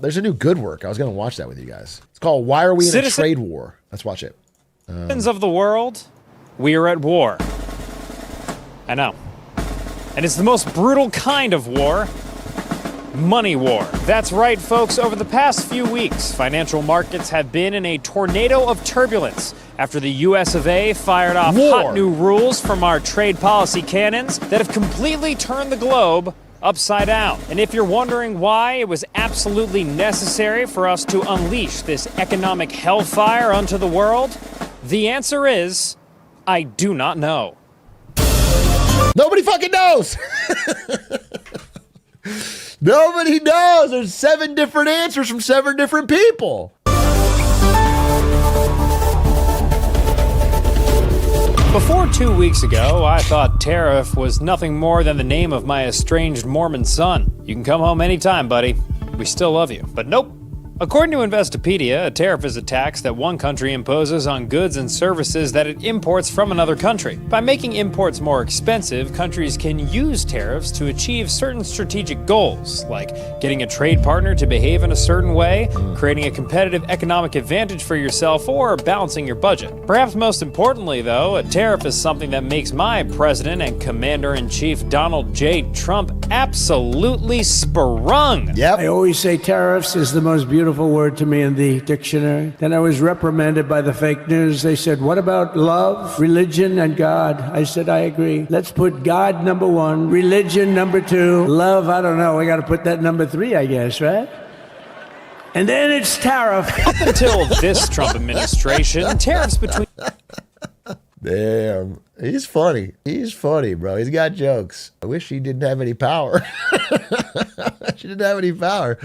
There's a new good work. I was going to watch that with you guys. It's called Why Are We in a Trade War? Let's watch it. Citizens of the world, we are at war. I know. And it's the most brutal kind of war. Money war. That's right, folks. Over the past few weeks, financial markets have been in a tornado of turbulence after the US of A fired off hot new rules from our trade policy cannons that have completely turned the globe upside down. And if you're wondering why it was absolutely necessary for us to unleash this economic hellfire onto the world, the answer is, I do not know. Nobody fucking knows. Nobody knows. There's 7 different answers from 7 different people. Before 2 weeks ago, I thought Tariff was nothing more than the name of my estranged Mormon son. You can come home anytime, buddy. We still love you. But nope. According to Investopedia, a tariff is a tax that one country imposes on goods and services that it imports from another country. By making imports more expensive, countries can use tariffs to achieve certain strategic goals, like getting a trade partner to behave in a certain way, creating a competitive economic advantage for yourself, or balancing your budget. Perhaps most importantly, though, a tariff is something that makes my president and commander-in-chief Donald J. Trump absolutely sprung. Yep. I always say tariffs is the most beautiful word to me in the dictionary. Then I was reprimanded by the fake news. They said, what about love, religion, and God? I said, I agree. Let's put God number 1, religion number 2, love, I don't know. We got to put that number 3, I guess, right? And then it's tariff. Up until this Trump administration, tariffs between... Damn. He's funny. He's funny, bro. He's got jokes. I wish he didn't have any power. She didn't have any power.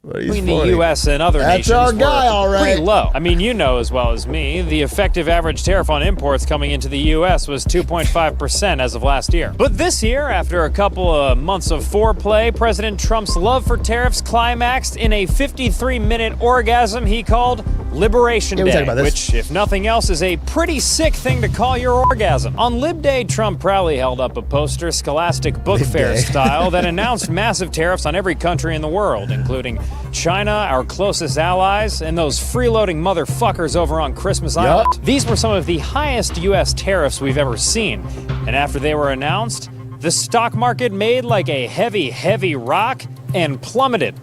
Between the U.S. and other nations were pretty low. I mean, you know as well as me, the effective average tariff on imports coming into the U.S. was 2.5% as of last year. But this year, after a couple of months of foreplay, President Trump's love for tariffs climaxed in a 53-minute orgasm he called Liberation Day, which, if nothing else, is a pretty sick thing to call your orgasm. On Lib Day, Trump proudly held up a poster, Scholastic Book Fair style, that announced massive tariffs on every country in the world, including China, our closest allies, and those freeloading motherfuckers over on Christmas Island. These were some of the highest U.S. tariffs we've ever seen. And after they were announced, the stock market made like a heavy, heavy rock and plummeted.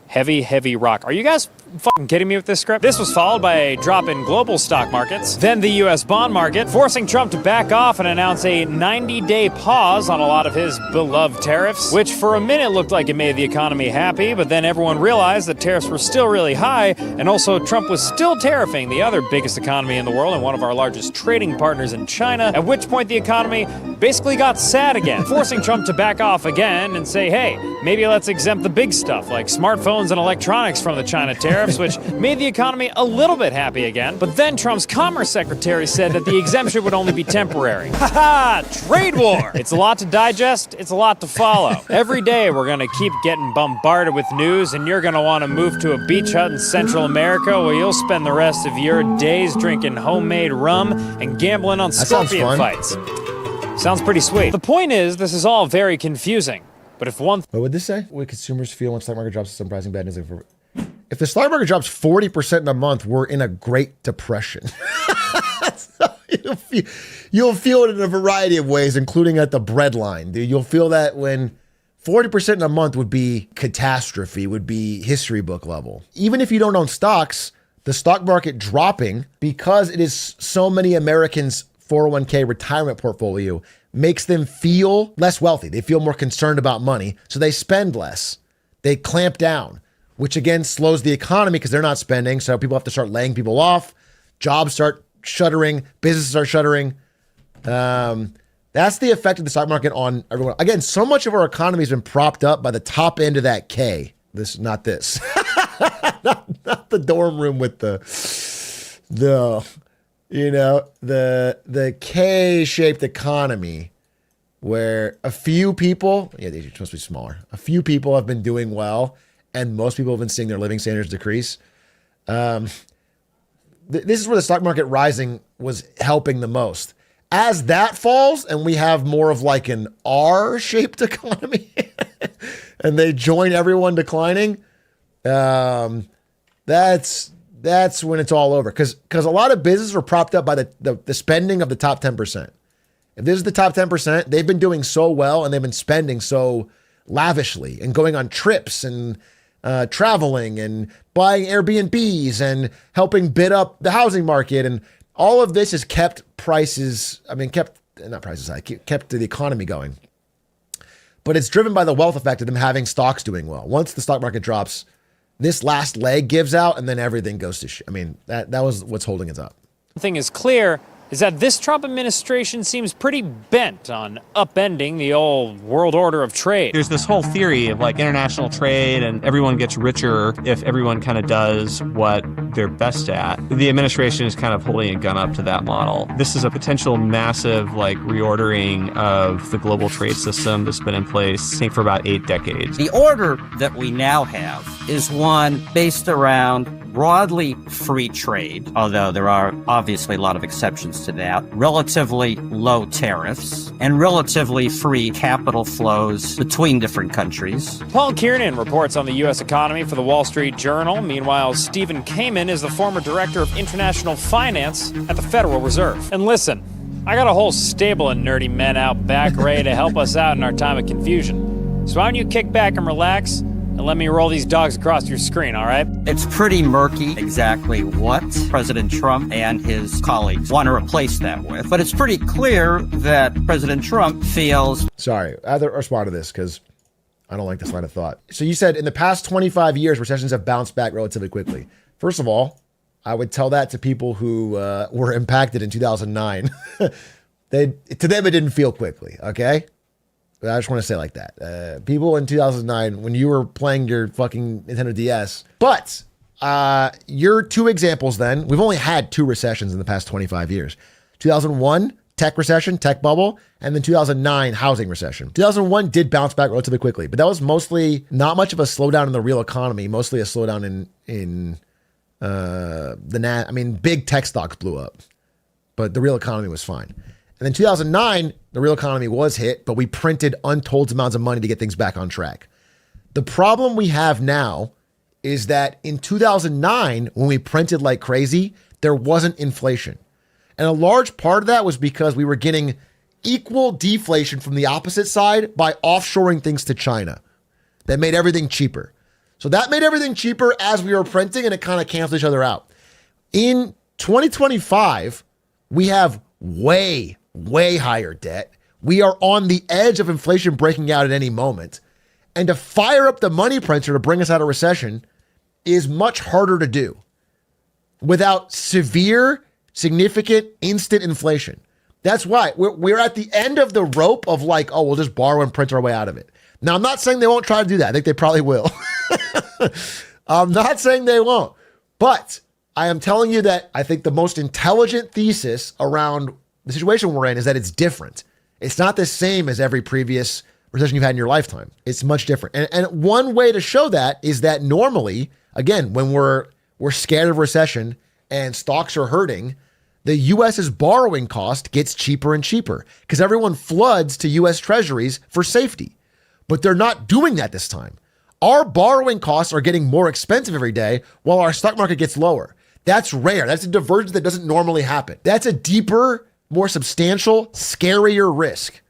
Heavy, heavy rock. Are you guys fucking kidding me with this script? This was followed by a drop in global stock markets, then the U.S. bond market, forcing Trump to back off and announce a 90-day pause on a lot of his beloved tariffs, which for a minute looked like it made the economy happy, but then everyone realized that tariffs were still really high, and also Trump was still tariffing the other biggest economy in the world and one of our largest trading partners in China, at which point the economy basically got sad again, forcing Trump to back off again and say, hey, maybe let's exempt the big stuff like smartphones and electronics from the China tariffs, which made the economy a little bit happy again. But then Trump's Commerce Secretary said that the exemption would only be temporary. Ha trade war! It's a lot to digest, it's a lot to follow. Every day we're gonna keep getting bombarded with news, and you're gonna wanna move to a beach hut in Central America where you'll spend the rest of your days drinking homemade rum and gambling on scorpion fights. Sounds pretty sweet. The point is, this is all very confusing. But if one... What would this say? What consumers feel when stock market drops some pricing bad news? If the stock market drops 40% in a month, we're in a Great Depression. So you'll feel it in a variety of ways, including at the breadline. Dude, you'll feel that when 40% in a month would be catastrophe, would be history book level. Even if you don't own stocks, the stock market dropping, because it is so many Americans' 401k retirement portfolio, makes them feel less wealthy. They feel more concerned about money, so they spend less. They clamp down, which again slows the economy because they're not spending, so people have to start laying people off. Jobs start shuttering. Businesses are shuttering. That's the effect of the stock market on everyone. Again, so much of our economy has been propped up by the top end of that K. Not this. not the dorm room with the K-shaped economy where a few people, they're supposed to be smaller, a few people have been doing well and most people have been seeing their living standards decrease. This is where the stock market rising was helping the most. As that falls and we have more of like an R-shaped economy and they join everyone declining, that's when it's all over. Because a lot of businesses are propped up by the spending of the top 10%. If this is the top 10%, they've been doing so well and they've been spending so lavishly and going on trips and traveling and buying Airbnbs and helping bid up the housing market. And all of this has kept prices, kept the economy going. But it's driven by the wealth effect of them having stocks doing well. Once the stock market drops, this last leg gives out and then everything goes to shit. That was what's holding it up. One thing is clear is that this Trump administration seems pretty bent on upending the old world order of trade. There's this whole theory of like international trade and everyone gets richer if everyone kind of does what they're best at. The administration is kind of holding a gun up to that model. This is a potential massive like reordering of the global trade system that's been in place, I think, for about 8 decades. The order that we now have is one based around broadly free trade, although there are obviously a lot of exceptions to that, relatively low tariffs, and relatively free capital flows between different countries. Paul Kiernan reports on the U.S. economy for the Wall Street Journal. Meanwhile, Stephen Kamen is the former director of international finance at the Federal Reserve. And listen, I got a whole stable of nerdy men out back ready to help us out in our time of confusion. So why don't you kick back and relax and let me roll these dogs across your screen, all right? It's pretty murky exactly what President Trump and his colleagues want to replace that with. But it's pretty clear that President Trump feels... Sorry, I have to respond to this because I don't like this line of thought. So you said in the past 25 years, recessions have bounced back relatively quickly. First of all, I would tell that to people who were impacted in 2009. To them, it didn't feel quickly, okay? I just want to say like that. People in 2009, when you were playing your fucking Nintendo DS. But your 2 examples then, we've only had 2 recessions in the past 25 years. 2001, tech recession, tech bubble, and then 2009, housing recession. 2001 did bounce back relatively quickly, but that was mostly not much of a slowdown in the real economy, mostly a slowdown in big tech stocks blew up, but the real economy was fine. And then 2009, the real economy was hit, but we printed untold amounts of money to get things back on track. The problem we have now is that in 2009, when we printed like crazy, there wasn't inflation. And a large part of that was because we were getting equal deflation from the opposite side by offshoring things to China. That made everything cheaper. So that made everything cheaper as we were printing, and it kind of canceled each other out. In 2025, we have way higher debt. We are on the edge of inflation breaking out at any moment. And to fire up the money printer to bring us out of recession is much harder to do without severe, significant, instant inflation. That's why we're at the end of the rope of like, oh, we'll just borrow and print our way out of it. Now, I'm not saying they won't try to do that. I think they probably will. I'm not saying they won't. But I am telling you that I think the most intelligent thesis around the situation we're in is that it's different. It's not the same as every previous recession you've had in your lifetime. It's much different. And one way to show that is that normally, again, when we're scared of recession and stocks are hurting, the U.S.'s borrowing cost gets cheaper and cheaper because everyone floods to U.S. treasuries for safety. But they're not doing that this time. Our borrowing costs are getting more expensive every day while our stock market gets lower. That's rare. That's a divergence that doesn't normally happen. That's a deeper, more substantial, scarier risk.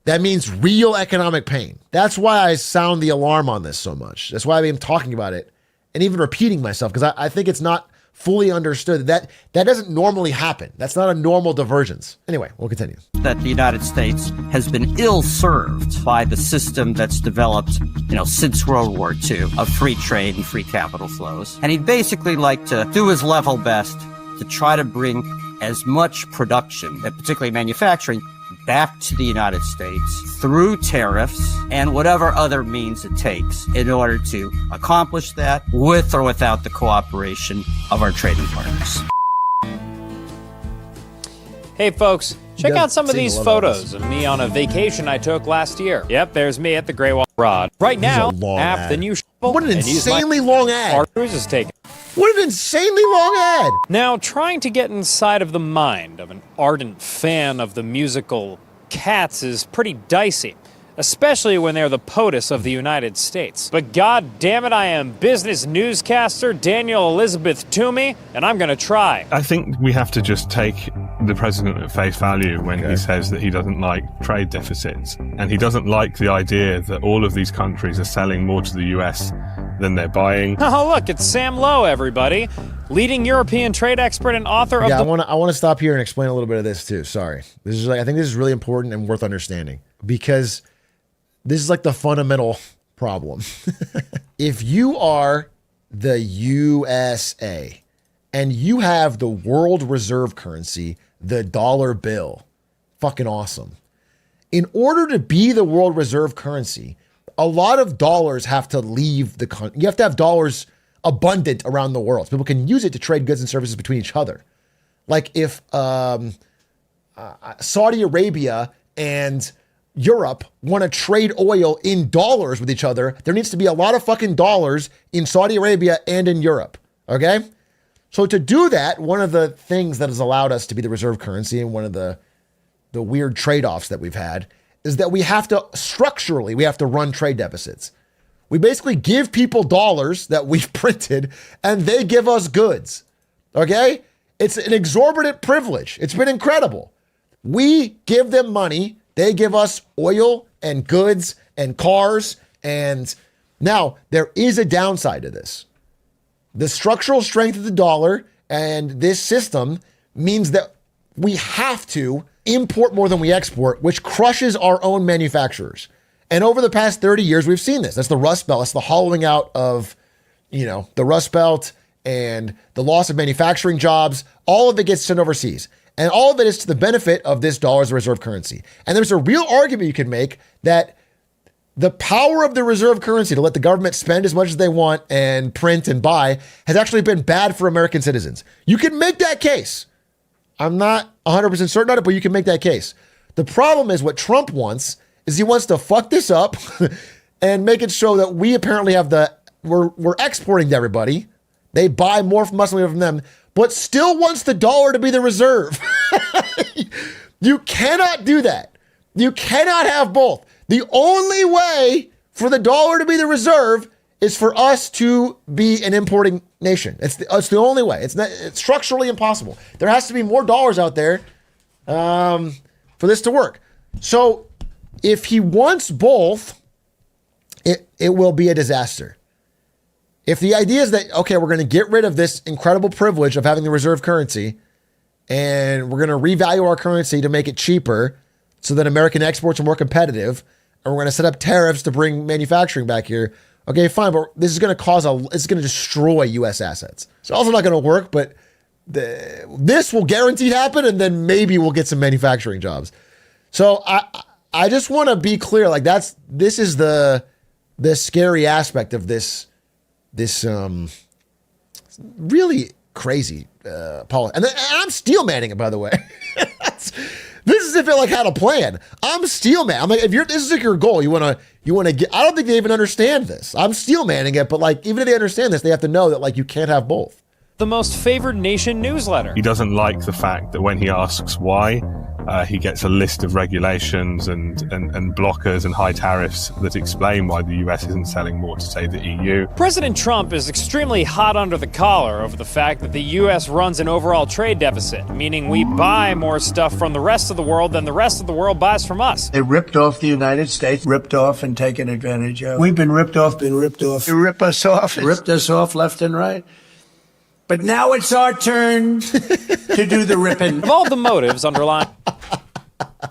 That means real economic pain. That's why I sound the alarm on this so much. That's why I've been talking about it and even repeating myself, because I think it's not fully understood that doesn't normally happen. That's not a normal divergence. Anyway, we'll continue. That the United States has been ill-served by the system that's developed, since World War II of free trade and free capital flows. And he'd basically like to do his level best to try to bring as much production, and particularly manufacturing, back to the United States through tariffs and whatever other means it takes in order to accomplish that with or without the cooperation of our trading partners. Hey folks, check out some of these photos of me on a vacation I took last year. Yep, there's me at the Great Wall Rod. Right now, long app ad. the new What an insanely long ad. Our cruise is taken. What an insanely long ad. Now, trying to get inside of the mind of an ardent fan of the musical Cats is pretty dicey, especially when they're the POTUS of the United States. But god damn it, I am business newscaster Daniel Elizabeth Toomey, and I'm gonna try. I think we have to just take the president at face value when he says that he doesn't like trade deficits. And he doesn't like the idea that all of these countries are selling more to the US than they're buying. Oh, look, it's Sam Lowe, everybody. Leading European trade expert and author of I want to stop here and explain a little bit of this too. Sorry. This is I think this is really important and worth understanding because this is like the fundamental problem. If you are the USA and you have the world reserve currency, the dollar bill, fucking awesome. In order to be the world reserve currency, a lot of dollars have to leave the country. You have to have dollars abundant around the world so people can use it to trade goods and services between each other. Like if Saudi Arabia and Europe want to trade oil in dollars with each other, there needs to be a lot of fucking dollars in Saudi Arabia and in Europe, okay? So to do that, one of the things that has allowed us to be the reserve currency and one of the weird trade-offs that we've had is that we have to, structurally, we have to run trade deficits. We basically give people dollars that we've printed and they give us goods, okay? It's an exorbitant privilege. It's been incredible. We give them money. They give us oil and goods and cars. And now there is a downside to this. The structural strength of the dollar and this system means that we have to import more than we export, which crushes our own manufacturers. And over the past 30 years, we've seen this. That's the Rust Belt. That's the hollowing out of, the Rust Belt and the loss of manufacturing jobs. All of it gets sent overseas. And all of it is to the benefit of this dollar as a reserve currency. And there's a real argument you can make that the power of the reserve currency to let the government spend as much as they want and print and buy has actually been bad for American citizens. You can make that case. I'm not 100% certain on it, but you can make that case. The problem is what Trump wants is he wants to fuck this up and make it so that we apparently have we're exporting to everybody. They buy more from us than we have from them, but still wants the dollar to be the reserve. You cannot do that. You cannot have both. The only way for the dollar to be the reserve is for us to be an importing nation. It's the only way. It's structurally impossible. There has to be more dollars out there for this to work. So if he wants both, it will be a disaster. If the idea is that, okay, we're going to get rid of this incredible privilege of having the reserve currency and we're going to revalue our currency to make it cheaper so that American exports are more competitive, and we're going to set up tariffs to bring manufacturing back here. Okay, fine, but this is going to it's going to destroy U.S. assets. It's also not going to work, but this will guaranteed happen, and then maybe we'll get some manufacturing jobs. So I just want to be clear, like this is the scary aspect of this really crazy policy. And I'm steel manning it, by the way. This is if it had a plan. I'm steel man. I'm like, this is your goal, you want to get. I don't think they even understand this. I'm steel manning it, but even if they understand this, they have to know that you can't have both. The most favored nation newsletter. He doesn't like the fact that when he asks why, he gets a list of regulations and blockers and high tariffs that explain why the US isn't selling more to, say, the EU. President Trump is extremely hot under the collar over the fact that the US runs an overall trade deficit, meaning we buy more stuff from the rest of the world than the rest of the world buys from us. They ripped off the United States, ripped off and taken advantage of. We've been ripped off. They ripped us off. Ripped us off left and right. But now it's our turn to do the ripping. Of all the motives underlying...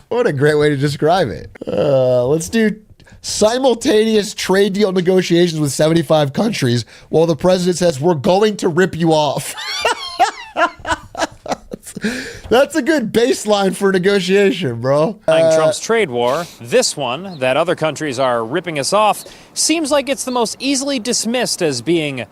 What a great way to describe it. Let's do simultaneous trade deal negotiations with 75 countries while the president says, we're going to rip you off. That's a good baseline for negotiation, bro. Trump's trade war, this one, that other countries are ripping us off, seems like it's the most easily dismissed as being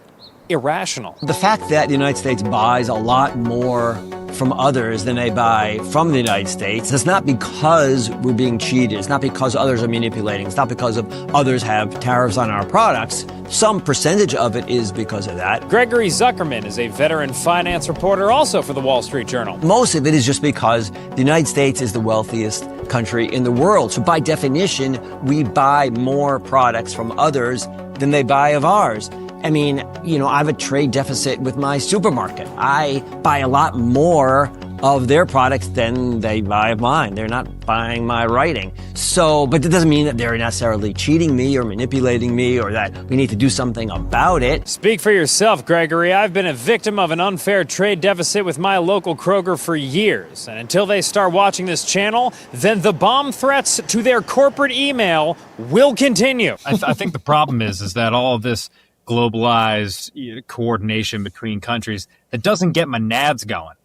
irrational. The fact that the United States buys a lot more from others than they buy from the United States. It's not because we're being cheated. It's not because others are manipulating. It's not because of others have tariffs on our products. Some percentage of it is because of that. Gregory Zuckerman is a veteran finance reporter also for the Wall Street Journal. Most of it is just because the United States is the wealthiest country in the world. So by definition, we buy more products from others than they buy of ours. I mean, I have a trade deficit with my supermarket. I buy a lot more of their products than they buy of mine. They're not buying my writing. So, but that doesn't mean that they're necessarily cheating me or manipulating me or that we need to do something about it. Speak for yourself, Gregory. I've been a victim of an unfair trade deficit with my local Kroger for years. And until they start watching this channel, then the bomb threats to their corporate email will continue. I think the problem is that all of this globalized coordination between countries that doesn't get my nads going.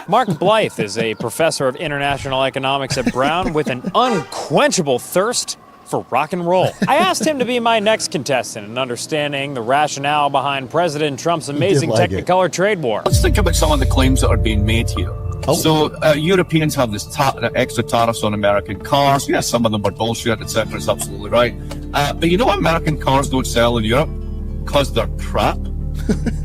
Mark Blythe is a professor of international economics at Brown with an unquenchable thirst for rock and roll. I asked him to be my next contestant in understanding the rationale behind President Trump's amazing Technicolor trade war. Let's think about some of the claims that are being made here. So Europeans have this extra tariffs on American cars. Yes, some of them are bullshit, etc. It's absolutely right. But American cars don't sell in Europe? Because they're crap.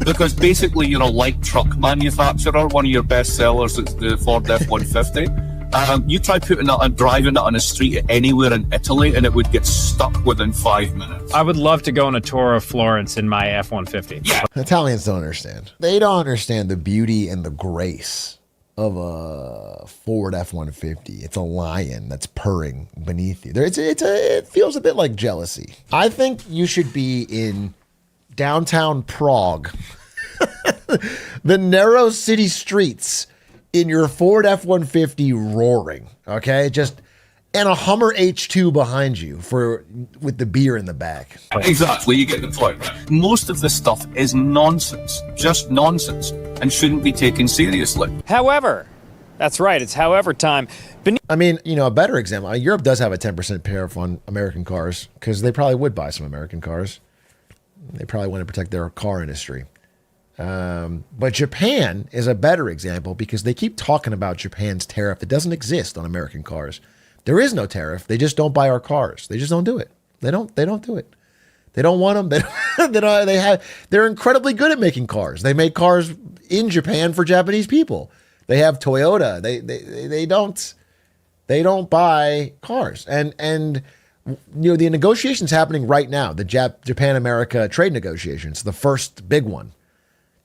Because basically you're a light truck manufacturer. One of your best sellers is the Ford F-150. You try putting that and driving it on a street anywhere in Italy and it would get stuck within 5 minutes. I would love to go on a tour of Florence in my F-150. Yeah. Italians don't understand. They don't understand the beauty and the grace of a Ford F-150. It's a lion that's purring beneath you. It feels a bit like jealousy. I think you should be in downtown Prague, the narrow city streets, in your Ford F-150 roaring, okay? And a Hummer H2 behind you with the beer in the back. Exactly, you get the point. Most of this stuff is nonsense, just nonsense, and shouldn't be taken seriously. However, that's right, it's however time. A better example, Europe does have a 10% tariff on American cars because they probably would buy some American cars. They probably want to protect their car industry. But Japan is a better example because they keep talking about Japan's tariff that doesn't exist on American cars. There is no tariff. They just don't buy our cars. They just don't do it. They don't do it. They don't want them. They're incredibly good at making cars. They make cars in Japan for Japanese people. They have Toyota. They don't buy cars. And the negotiations happening right now, the Japan-America trade negotiations, the first big one.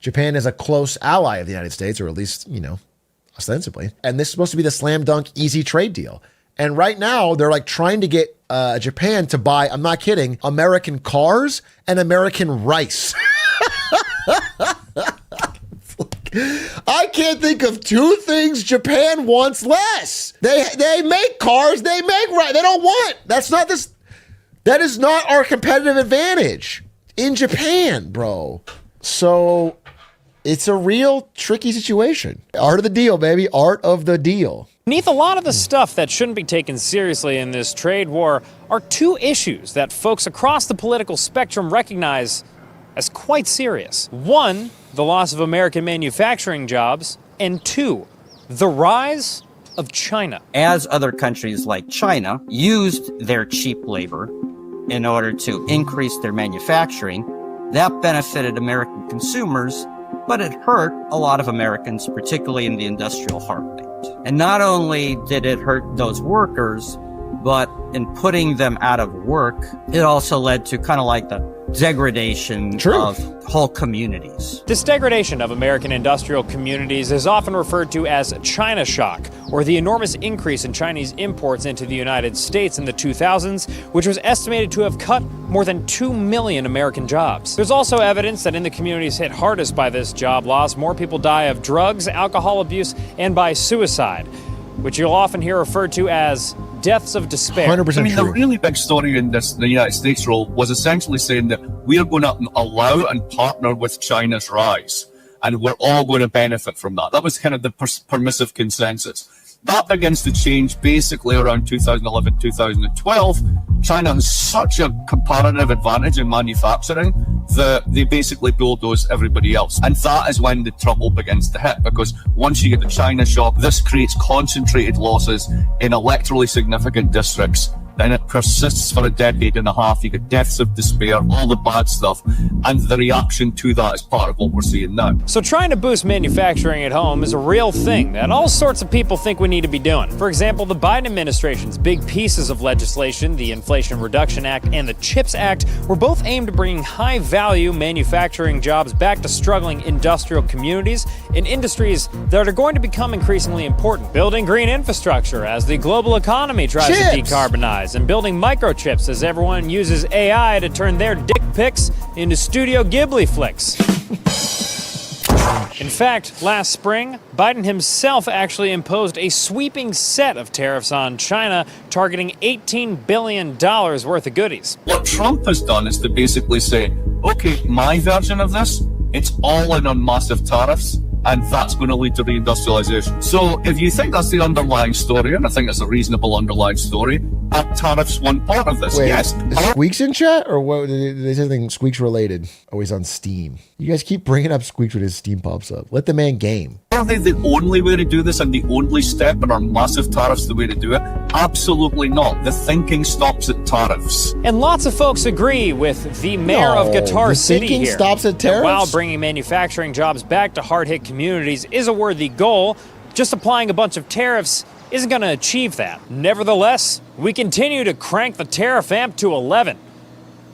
Japan is a close ally of the United States, or at least, ostensibly. And this is supposed to be the slam dunk easy trade deal. And right now they're like trying to get Japan to buy, I'm not kidding, American cars and American rice. I can't think of two things Japan wants less. They make cars, they make rice. They don't want. That is not our competitive advantage in Japan, bro. So it's a real tricky situation. Art of the deal, baby. Art of the deal. Beneath a lot of the stuff that shouldn't be taken seriously in this trade war are two issues that folks across the political spectrum recognize as quite serious. One, the loss of American manufacturing jobs, and two, the rise of China. As other countries like China used their cheap labor in order to increase their manufacturing, that benefited American consumers, but it hurt a lot of Americans, particularly in the industrial heartland. And not only did it hurt those workers, but in putting them out of work, it also led to kind of like the degradation of whole communities. This degradation of American industrial communities is often referred to as China shock, or the enormous increase in Chinese imports into the United States in the 2000s, which was estimated to have cut more than 2 million American jobs. There's also evidence that in the communities hit hardest by this job loss, more people die of drugs, alcohol abuse, and by suicide, which you'll often hear referred to as deaths of despair. 100% true. The really big story in the United States role was essentially saying that we are going to allow and partner with China's rise, and we're all going to benefit from that. That was kind of the permissive consensus. That begins to change basically around 2011, 2012. China has such a comparative advantage in manufacturing they basically bulldoze everybody else. And that is when the trouble begins to hit, because once you get the China shock, this creates concentrated losses in electorally significant districts. Then it persists for a decade and a half. You get deaths of despair, all the bad stuff, and the reaction to that is part of what we're seeing now. So trying to boost manufacturing at home is a real thing that all sorts of people think we need to be doing. For example, the Biden administration's big pieces of legislation, the Inflation Reduction Act and the CHIPS Act, were both aimed at bringing high-value manufacturing jobs back to struggling industrial communities in industries that are going to become increasingly important. Building green infrastructure as the global economy tries to decarbonize, and building microchips as everyone uses AI to turn their dick pics into Studio Ghibli flicks. In fact, last spring, Biden himself actually imposed a sweeping set of tariffs on China, targeting $18 billion worth of goodies. What Trump has done is to basically say, okay, my version of this, it's all in on massive tariffs, and that's going to lead to reindustrialization. So if you think that's the underlying story, and I think it's a reasonable underlying story, are tariffs one part of this? Wait, yes. is Squeaks in chat? Or what? Did they say something Squeaks related? Always on Steam. You guys keep bringing up Squeaks when his Steam pops up. Let the man game. Are they the only way to do this and the only step, and are massive tariffs the way to do it? Absolutely not. The thinking stops at tariffs. And lots of folks agree with the mayor of Guitar the City thinking here. stops at tariffs? While bringing manufacturing jobs back to hard-hit communities is a worthy goal, just applying a bunch of tariffs isn't going to achieve that. Nevertheless, we continue to crank the tariff amp to 11.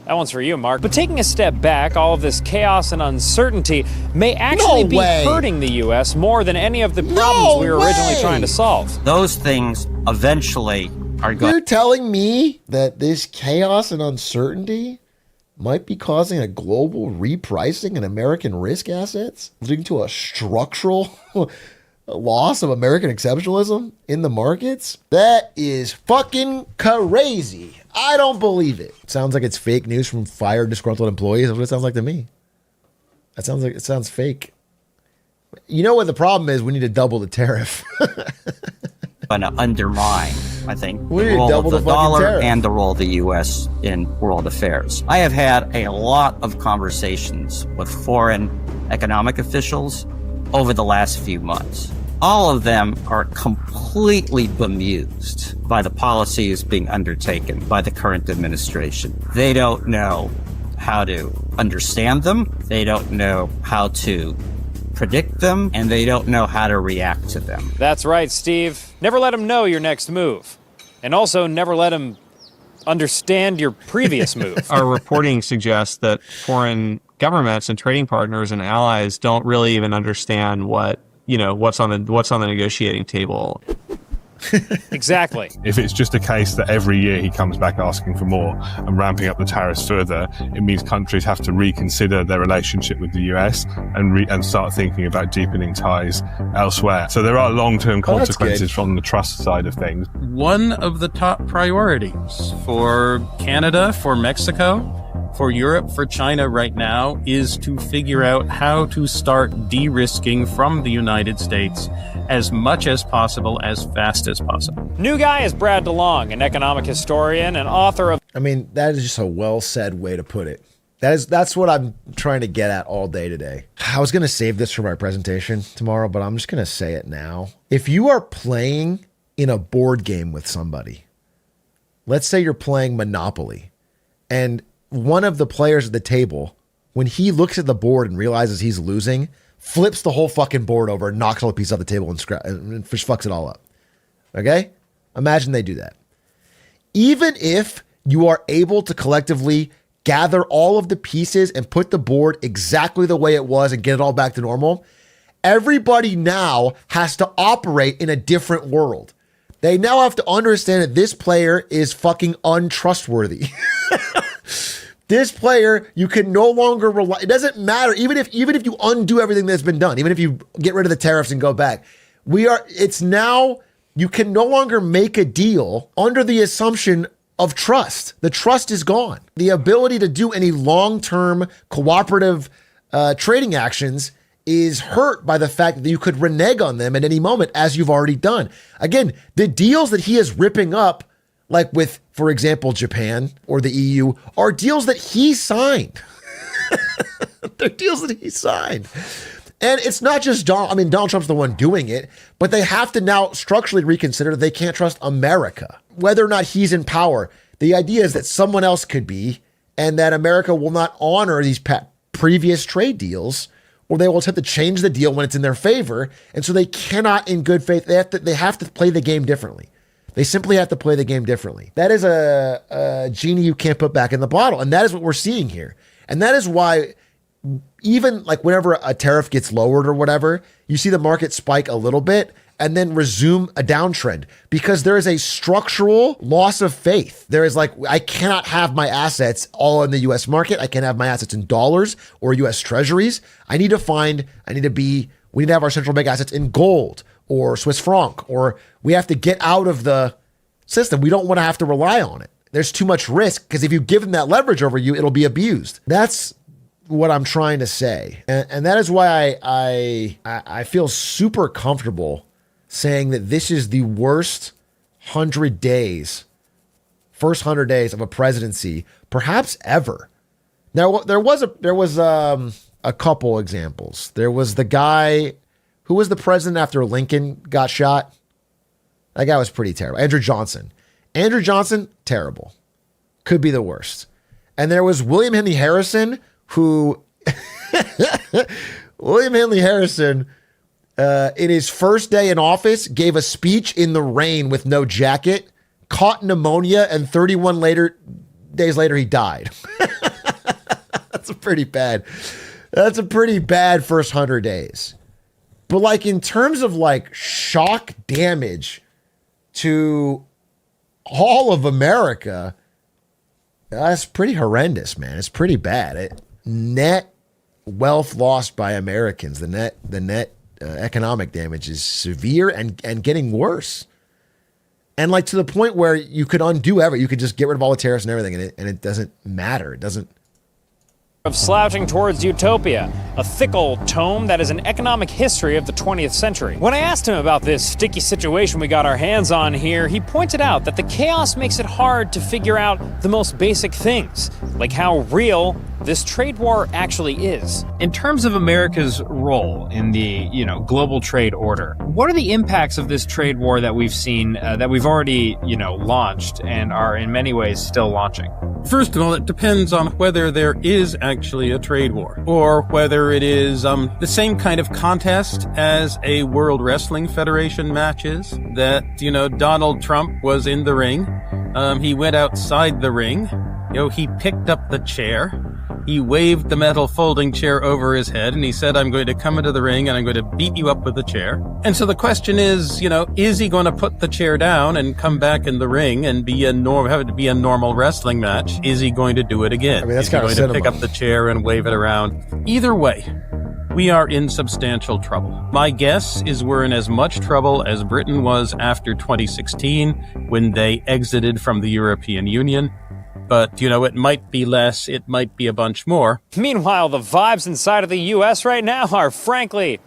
That one's for you, Mark. But taking a step back, all of this chaos and uncertainty may actually be hurting the U.S. more than any of the problems we were originally trying to solve. Those things eventually are going. You're telling me that this chaos and uncertainty might be causing a global repricing in American risk assets, leading to a structural loss of American exceptionalism in the markets? That is fucking crazy. I don't believe it. Sounds like it's fake news from fired, disgruntled employees. That's what it sounds like to me. That sounds like it sounds fake. You know what the problem is? We need to double the tariff. Going to undermine, I think, We the need to role double of the the fucking dollar tariff. and the role of the U.S. in world affairs. I have had a lot of conversations with foreign economic officials over the last few months. All of them are completely bemused by the policies being undertaken by the current administration. They don't know how to understand them. They don't know how to predict them, and they don't know how to react to them. That's right, Steve. Never let them know your next move. And also never let them understand your previous move. Our reporting suggests that foreign governments and trading partners and allies don't really even understand what's on the negotiating table. Exactly. If it's just a case that every year he comes back asking for more and ramping up the tariffs further, it means countries have to reconsider their relationship with the US and start thinking about deepening ties elsewhere. So there are long-term consequences from the trust side of things. One of the top priorities for Canada, for Mexico, for Europe, for China right now is to figure out how to start de-risking from the United States as much as possible, as fast as possible. New guy is Brad DeLong, an economic historian and author of... I mean, that is just a well-said way to put it. That's what I'm trying to get at all day today. I was going to save this for my presentation tomorrow, but I'm just going to say it now. If you are playing in a board game with somebody, let's say you're playing Monopoly, and one of the players at the table, when he looks at the board and realizes he's losing, flips the whole fucking board over and knocks all the pieces off the table and just fucks it all up. Okay? Imagine they do that. Even if you are able to collectively gather all of the pieces and put the board exactly the way it was and get it all back to normal, everybody now has to operate in a different world. They now have to understand that this player is fucking untrustworthy. This player, you can no longer rely. It doesn't matter. Even if you undo everything that's been done, even if you get rid of the tariffs and go back, it's now, you can no longer make a deal under the assumption of trust. The trust is gone. The ability to do any long-term cooperative trading actions is hurt by the fact that you could renege on them at any moment, as you've already done. Again, the deals that he is ripping up, like with, for example, Japan or the EU, are deals that he signed. They're deals that he signed. And it's not just Donald Trump's the one doing it, but they have to now structurally reconsider that they can't trust America. Whether or not he's in power, the idea is that someone else could be, and that America will not honor these previous trade deals, or they will attempt to change the deal when it's in their favor. And so they cannot, in good faith, they have to play the game differently. They simply have to play the game differently. That is a genie you can't put back in the bottle. And that is what we're seeing here. And that is why even like whenever a tariff gets lowered or whatever, you see the market spike a little bit and then resume a downtrend, because there is a structural loss of faith. There is like, I cannot have my assets all in the US market. I can't have my assets in dollars or US treasuries. we need to have our central bank assets in gold or Swiss franc, or we have to get out of the system. We don't want to have to rely on it. There's too much risk, because if you give them that leverage over you, it'll be abused. That's what I'm trying to say. And that is why I feel super comfortable saying that this is the worst 100 days, first 100 days of a presidency, perhaps ever. Now, there was a couple examples. There was the guy who was the president after Lincoln got shot. That guy was pretty terrible. Andrew Johnson, terrible. Could be the worst. And there was William Henry Harrison, who in his first day in office, gave a speech in the rain with no jacket, caught pneumonia, and 31 days later, he died. That's a pretty bad first 100 days. But like in terms of like shock damage to all of America, that's pretty horrendous, man. It's pretty bad. Net wealth lost by Americans, the net economic damage is severe and getting worse. And like to the point where you could undo everything. You could just get rid of all the tariffs and everything, and it doesn't matter. It doesn't. Of slouching towards utopia, a fickle tome that is an economic history of the 20th century. When I asked him about this sticky situation we got our hands on here, he pointed out that the chaos makes it hard to figure out the most basic things, like how real this trade war actually is. In terms of America's role in the, global trade order, what are the impacts of this trade war that we've seen, that we've already, launched and are in many ways still launching? First of all, it depends on whether there is actually a trade war, or whether it is the same kind of contest as a World Wrestling Federation match is, that, Donald Trump was in the ring. He went outside the ring. He picked up the chair. He waved the metal folding chair over his head, and he said, I'm going to come into the ring and I'm going to beat you up with the chair. And so the question is, is he going to put the chair down and come back in the ring and have it be a normal wrestling match? Is he going to do it again? I mean, that's is he kind of going to pick up the chair and wave it around? Either way, we are in substantial trouble. My guess is we're in as much trouble as Britain was after 2016 when they exited from the European Union. But, it might be less, it might be a bunch more. Meanwhile, the vibes inside of the U.S. right now are, frankly,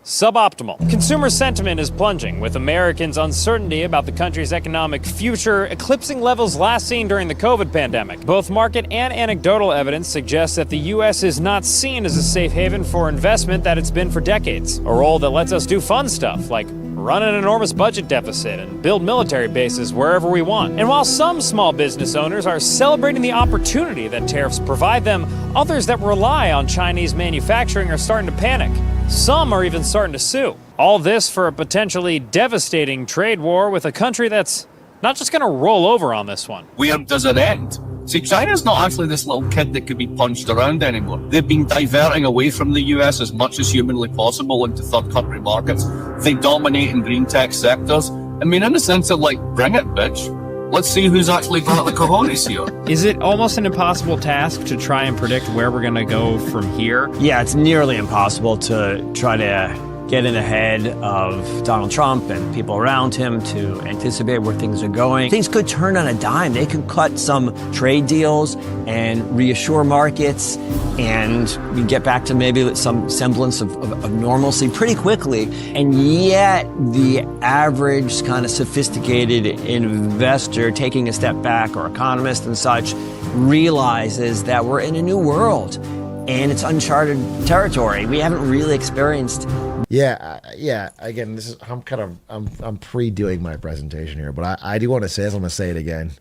suboptimal. Consumer sentiment is plunging, with Americans' uncertainty about the country's economic future eclipsing levels last seen during the COVID pandemic. Both market and anecdotal evidence suggests that the U.S. is not seen as a safe haven for investment that it's been for decades. A role that lets us do fun stuff, like run an enormous budget deficit and build military bases wherever we want. And while some small business owners are celebrating the opportunity that tariffs provide them, others that rely on Chinese manufacturing are starting to panic. Some are even starting to sue. All this for a potentially devastating trade war with a country that's not just going to roll over on this one. Where does it end? See, China's not actually this little kid that could be punched around anymore. They've been diverting away from the US as much as humanly possible into third country markets. They dominate in green tech sectors. I mean, in the sense of bring it, bitch. Let's see who's actually got the cojones here. Is it almost an impossible task to try and predict where we're going to go from here? Yeah, it's nearly impossible to try to get in ahead of Donald Trump and people around him to anticipate where things are going. Things could turn on a dime. They could cut some trade deals and reassure markets, and we get back to maybe some semblance of normalcy pretty quickly. And yet the average kind of sophisticated investor taking a step back, or economist and such, realizes that we're in a new world. and it's uncharted territory. We haven't really experienced. Yeah, yeah. Again, this is I'm pre-doing my presentation here, but I do want to say this. I'm going to say it again.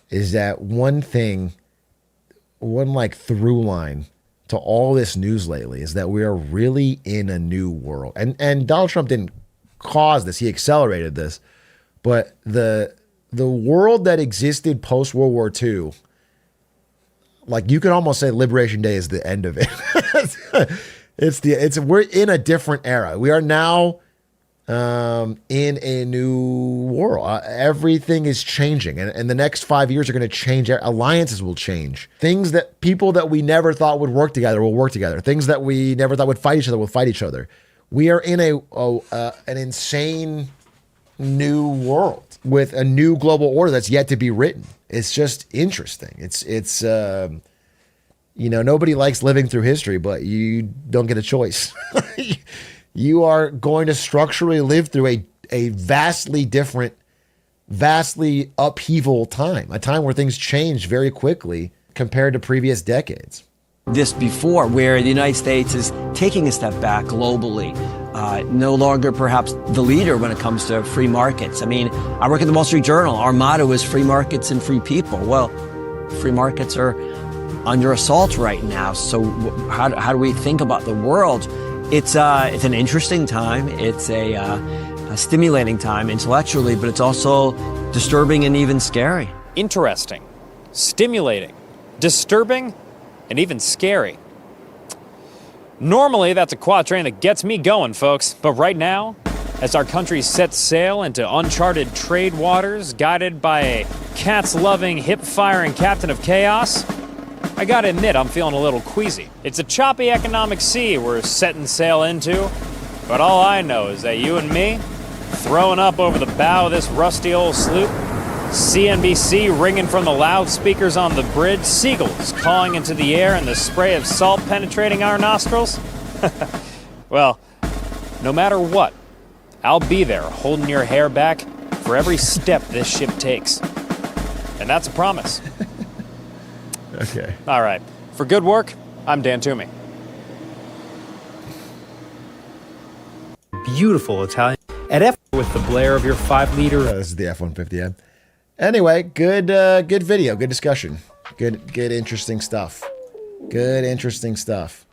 Is that one thing, one like through line to all this news lately is that we are really in a new world, and Donald Trump didn't cause this; he accelerated this. But the world that existed post World War II, like you could almost say Liberation Day is the end of it. We're in a different era. We are now in a new world. Everything is changing, and the next 5 years are going to change. Alliances will change. Things that people that we never thought would work together will work together. Things that we never thought would fight each other will fight each other. We are in an insane new world with a new global order that's yet to be written. It's just interesting. It's nobody likes living through history, but you don't get a choice. You are going to structurally live through a vastly different, vastly upheaval time, a time where things change very quickly compared to previous decades. This before, where the United States is taking a step back globally, no longer perhaps the leader when it comes to free markets. I mean, I work at the Wall Street Journal. Our motto is free markets and free people. Well, free markets are under assault right now. So how do we think about the world? It's an interesting time. It's a stimulating time intellectually, but it's also disturbing and even scary. Interesting, stimulating, disturbing, and even scary. Normally, that's a quatrain that gets me going, folks. But right now, as our country sets sail into uncharted trade waters, guided by a cats-loving, hip-firing captain of chaos, I gotta admit, I'm feeling a little queasy. It's a choppy economic sea we're setting sail into, but all I know is that you and me, throwing up over the bow of this rusty old sloop, CNBC ringing from the loudspeakers on the bridge, seagulls cawing into the air, and the spray of salt penetrating our nostrils? Well, no matter what, I'll be there holding your hair back for every step this ship takes. And that's a promise. Okay. All right. For good work, I'm Dan Toomey. Beautiful Italian. At F with the blare of your 5-liter. This is the F-150M. Anyway, good video, good discussion. Good interesting stuff. Good interesting stuff.